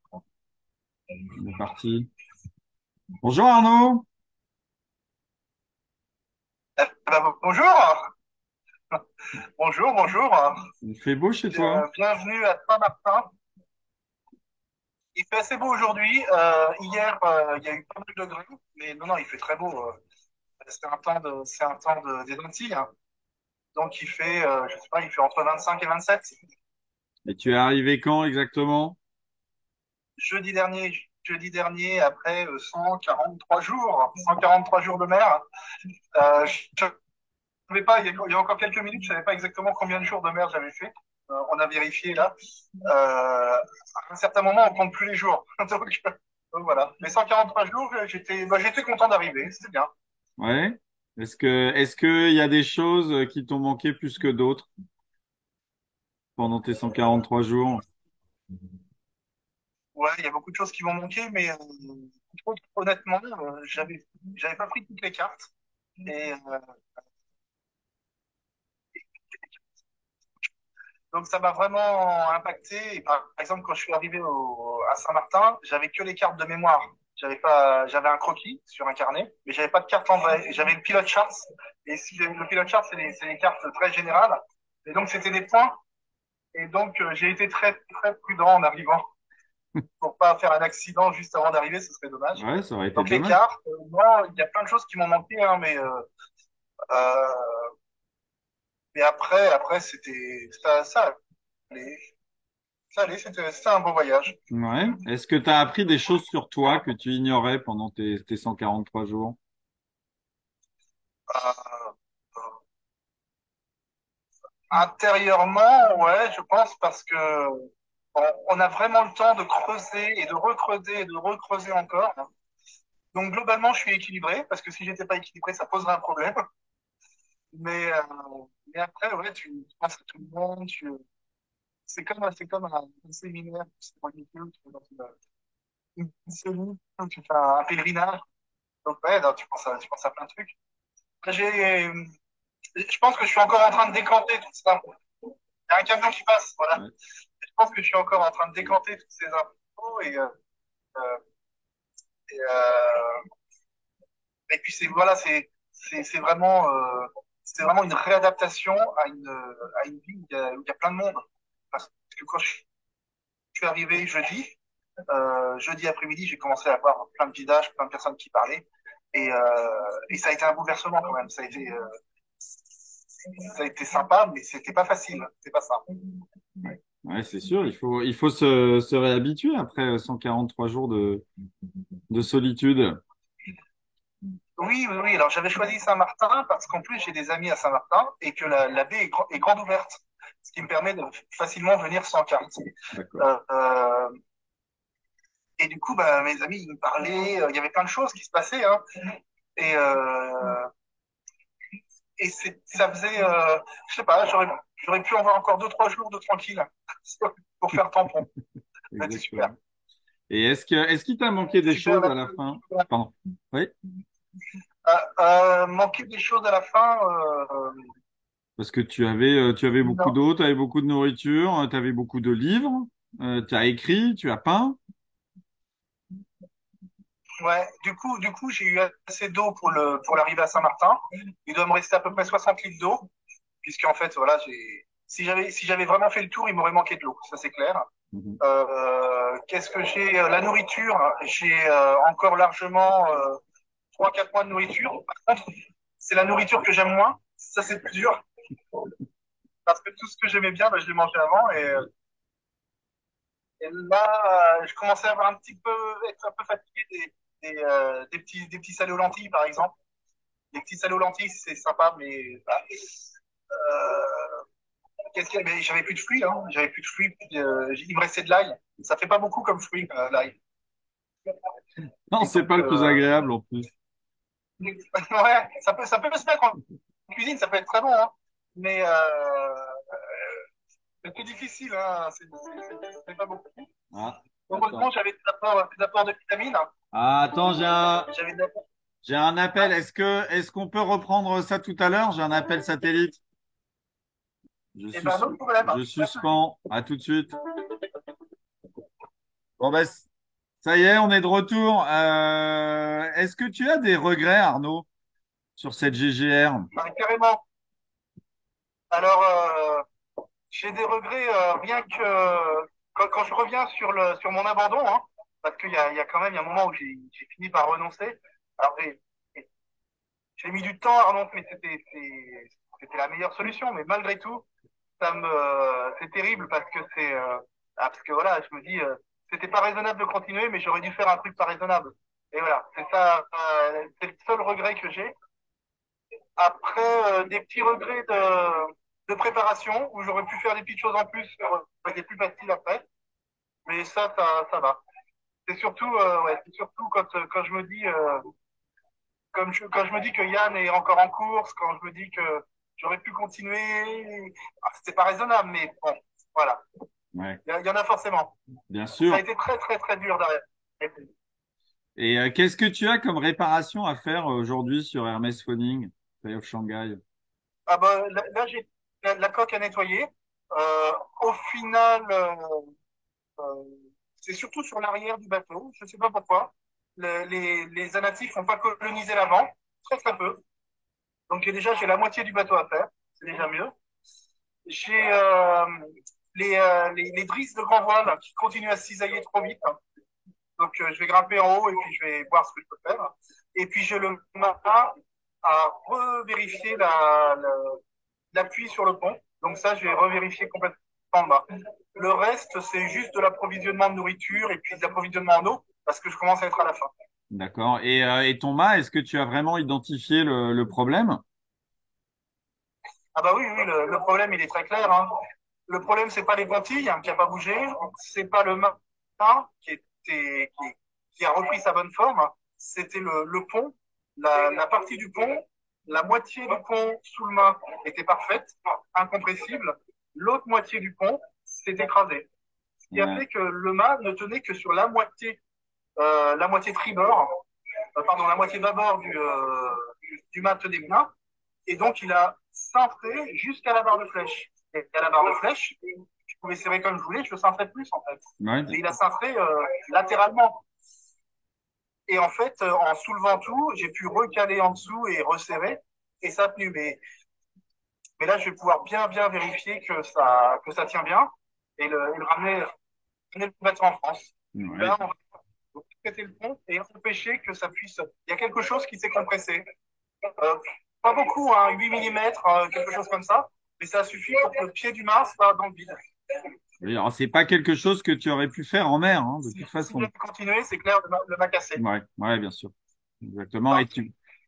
On est parti. Bonjour Arnaud, Bonjour, bonjour, bonjour. il fait beau chez toi? Bienvenue à Saint-Martin. Il fait assez beau aujourd'hui. Hier, il y a eu pas mal de degrés, mais non, non, il fait très beau. C'est un temps des Antilles, hein. Donc il fait, je sais pas, il fait entre 25 et 27. Et tu es arrivé quand exactement? Jeudi dernier, jeudi dernier, après 143 jours de mer. Je savais pas, il y a encore quelques minutes, je savais pas exactement combien de jours de mer j'avais fait. On a vérifié là. À un certain moment, on compte plus les jours. Donc voilà. Mais 143 jours, j'étais content d'arriver. C'était bien. Ouais. Est-ce que il y a des choses qui t'ont manqué plus que d'autres pendant tes 143 jours? Ouais, il y a beaucoup de choses qui m'ont manqué, mais honnêtement, j'avais pas pris toutes les cartes. Et donc ça m'a vraiment impacté. Et par exemple, quand je suis arrivé à Saint-Martin, j'avais que les cartes de mémoire. J'avais un croquis sur un carnet, mais j'avais pas de carte en vrai. J'avais le pilot chart. Et si le pilot chart, c'est des cartes très générales. Et donc c'était des points. Et donc j'ai été très très prudent en arrivant pour pas faire un accident juste avant d'arriver, ce serait dommage. Ouais, ça aurait été Donc les dommage. cartes, moi, il y a plein de choses qui m'ont manqué, hein, euh, mais après c'était ça allait, c'était un beau voyage. Ouais. Est-ce que tu as appris des choses sur toi que tu ignorais pendant tes 143 jours? Euh, Intérieurement, ouais, je pense parce que on a vraiment le temps de creuser et de recreuser et de recreuser encore. Donc globalement, je suis équilibré parce que si j'étais pas équilibré, ça poserait un problème. Mais, euh, mais après, ouais, tu penses à tout le monde. C'est comme un séminaire, c'est ridicule, tu es dans une cellule, tu fais un pèlerinage. Donc ouais, non, tu penses à plein de trucs. J'ai, je pense que je suis encore en train de décanter tout ça. Il y a un camion qui passe, voilà. Ouais. Je pense que je suis encore en train de décanter toutes ces infos euh, et et puis voilà, c'est vraiment une réadaptation à une vie où il y a plein de monde. Parce que quand je suis arrivé jeudi après-midi, j'ai commencé à voir plein de visages, plein de personnes qui parlaient. Et ça a été un bouleversement quand même. Ça a été sympa, mais c'était pas facile. C'était pas simple. Ouais, c'est sûr, il faut se réhabituer après 143 jours de solitude. Oui, oui, oui. Alors j'avais choisi Saint-Martin parce qu'en plus j'ai des amis à Saint-Martin et que la baie est grande ouverte, ce qui me permet de facilement venir sans carte. D'accord. Euh, euh, et du coup, bah, mes amis ils me parlaient, il y avait plein de choses qui se passaient, hein. Et, euh, ça faisait, je sais pas, j'aurais pu avoir encore 2, 3 jours de tranquille pour faire tampon. C'était super. Exactement. Et est-ce qu'il t'a manqué des Super. choses à la fin? Pardon. Oui. Manquer des choses à la fin, Parce que tu avais beaucoup non. d'eau, tu avais beaucoup de nourriture, tu avais beaucoup de livres, tu as écrit, tu as peint. Ouais, du coup, j'ai eu assez d'eau pour l'arrivée à Saint-Martin. Il doit me rester à peu près 60 litres d'eau, puisqu'en fait, voilà, si j'avais vraiment fait le tour, il m'aurait manqué de l'eau, ça c'est clair. Mhm. Qu'est-ce que j'ai? La nourriture, j'ai encore largement 3, 4 mois de nourriture. Par contre, c'est la nourriture que j'aime moins. Ça, c'est plus dur, parce que tout ce que j'aimais bien, bah, je l'ai mangé avant. Et là, je commençais à avoir être un peu fatigué des petits salés aux lentilles, par exemple. Les petits salés aux lentilles, c'est sympa, mais bah, qu'est-ce qu'il y avait? J'avais plus de fruits, hein. J'avais plus de fruits. Puis, il me restait de l'ail. Ça fait pas beaucoup comme fruit, l'ail. Non, Et c'est donc, pas le plus agréable en plus. ouais, ça peut se mettre en cuisine, ça peut être très bon, hein. Mais c'est plus difficile, hein. C'est pas beaucoup. Ah, Heureusement, attends. j'avais des apports de vitamines. Ah, attends, J'avais des apports. j'ai un appel. Ah, Est-ce qu'on peut reprendre ça tout à l'heure? J'ai un appel satellite. Je et suis, ben, non problème. je Pas de souci. suspends. À tout de suite. Bon, ben, ça y est, on est de retour. Est-ce que tu as des regrets, Arnaud, sur cette GGR? Enfin, carrément. Alors, j'ai des regrets rien que quand je reviens sur mon abandon, hein, parce qu'il y a quand même il y a un moment où j'ai fini par renoncer. Alors, j'ai mis du temps à renoncer, mais c'était la meilleure solution. Mais malgré tout, c'est terrible parce que parce que voilà, je me dis, c'était pas raisonnable de continuer, mais j'aurais dû faire un truc pas raisonnable. Et voilà, c'est ça, c'est le seul regret que j'ai. Après, des petits regrets de préparation où j'aurais pu faire des petites choses en plus, ça aurait été plus facile après. Mais ça va. C'est surtout quand je me dis, quand je me dis que Yann est encore en course, quand je me dis que j'aurais pu continuer. Ah, c'était pas raisonnable, mais bon, voilà. Ouais, Il y en a forcément. bien Ça a sûr. été très, très, très dur derrière. Et qu'est-ce que tu as comme réparation à faire aujourd'hui sur Hermès Phoning, Play of Shanghai? Ah bah, là, j'ai la coque à nettoyer. Au final, euh, c'est surtout sur l'arrière du bateau. Je ne sais pas pourquoi. Les anatifs n'ont pas colonisé l'avant, très très peu. Donc déjà, j'ai la moitié du bateau à faire. C'est déjà mieux. J'ai les drisses de grand voile qui continuent à cisailler trop vite. Donc je vais grimper en haut et puis je vais voir ce que je peux faire. Et puis j'ai le matin à revérifier l'appui sur le pont. Donc ça, je vais revérifier complètement en bas. Le reste, c'est juste de l'approvisionnement de nourriture et puis de l'approvisionnement en eau parce que je commence à être à la fin. D'accord. Et ton mât, est-ce que tu as vraiment identifié le problème? Ah bah oui, oui, le problème, il est très clair, hein. Le problème, c'est pas les pontilles hein, qui a pas bougé, c'est pas le mât qui a repris sa bonne forme, c'était le pont, la partie du pont, la moitié du pont sous le mât était parfaite, incompressible, l'autre moitié du pont s'est écrasée. Ce qui a Ouais, fait que le mât ne tenait que sur la moitié tribord, pardon, la moitié bâbord du mât tenait bien, et donc, il a cintré jusqu'à la barre de flèche. Et à la barre de flèche, je pouvais serrer comme je voulais, je cintrais plus, en fait. ouais, Mais il a cintré latéralement. Et en fait, en soulevant tout, j'ai pu recaler en dessous et resserrer, et ça a tenu. Mais là, je vais pouvoir bien, bien vérifier que ça tient bien, et le ramener le mettre en France. ouais. Là, on va traiter le pont et empêcher que ça puisse. Il y a quelque chose qui s'est compressé. Euh, Pas beaucoup, hein, 8 mm, quelque chose comme ça, mais ça suffit pour que le pied du mât soit dans le vide. Oui, alors, c'est pas quelque chose que tu aurais pu faire en mer, hein, de toute Si façon. j'avais continué, c'est clair, le mât cassé. Ouais, ouais, bien sûr. Exactement. Enfin,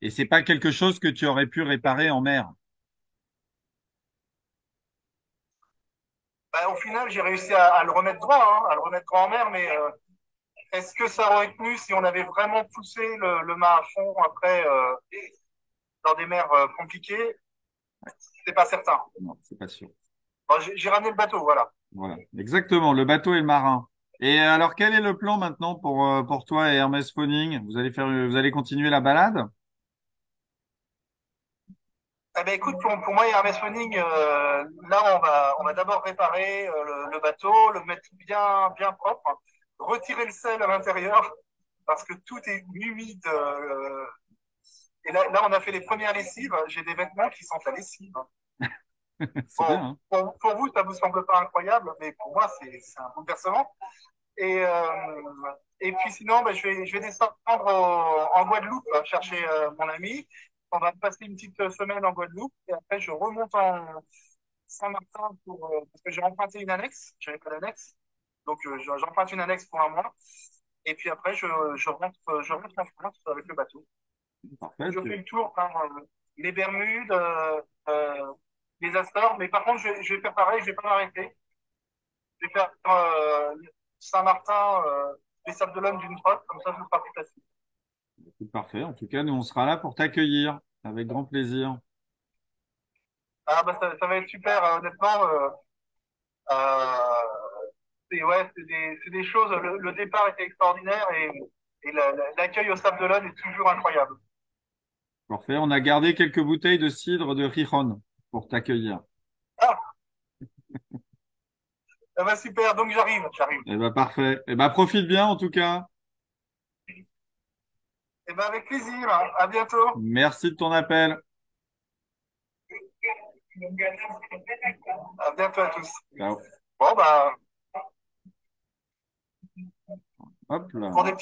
Et c'est pas quelque chose que tu aurais pu réparer en mer. bah, au final, j'ai réussi à le remettre droit, hein, à le remettre droit en mer, mais est-ce que ça aurait tenu si on avait vraiment poussé le mât à fond après dans des mers compliquées? C'est pas certain. Non, c'est pas sûr. Bon, j'ai ramené le bateau, voilà. Voilà. Exactement. Le bateau et le marin. Et alors, quel est le plan maintenant pour toi et Hermès Phoning? Vous allez continuer la balade? Eh ben, écoute, pour moi, Hermès Phoning, là, on va d'abord réparer le bateau, le mettre bien, bien propre, retirer le sel à l'intérieur, parce que tout est humide. Et là, on a fait les premières lessives. J'ai des vêtements qui sentent la lessive. C'est bien, Bon, hein? pour vous, ça vous semble pas incroyable, mais pour moi, c'est un bouleversement. Et, et puis sinon, ben, je vais descendre en Guadeloupe chercher mon ami. On va passer une petite semaine en Guadeloupe et après je remonte en Saint-Martin parce que j'ai emprunté une annexe. J'avais pas d'annexe, donc j'emprunte une annexe pour un mois. Et puis après je rentre en France avec le bateau. Parfait. Je fais le tour par les Bermudes, les Açores, mais par contre je vais faire pareil, je vais pas m'arrêter. Je vais faire Saint-Martin, les Sables d'Olonne d'une traite, comme ça ce sera plus facile. C'est parfait. En tout cas, nous, on sera là pour t'accueillir avec grand plaisir. Ah bah ça va être super, honnêtement. Ouais, c'est des choses. Le départ était extraordinaire et l'accueil au Sable d'Olonne est toujours incroyable. Parfait. On a gardé quelques bouteilles de cidre de Rijon pour t'accueillir. Ah, Eh ben, super, donc j'arrive. Eh ben, parfait. Eh ben, profite bien, en tout cas. Eh ben, avec plaisir, hein. À bientôt. Merci de ton appel. À bientôt à tous. Ciao. Bon, bah, Hop là. pour des petits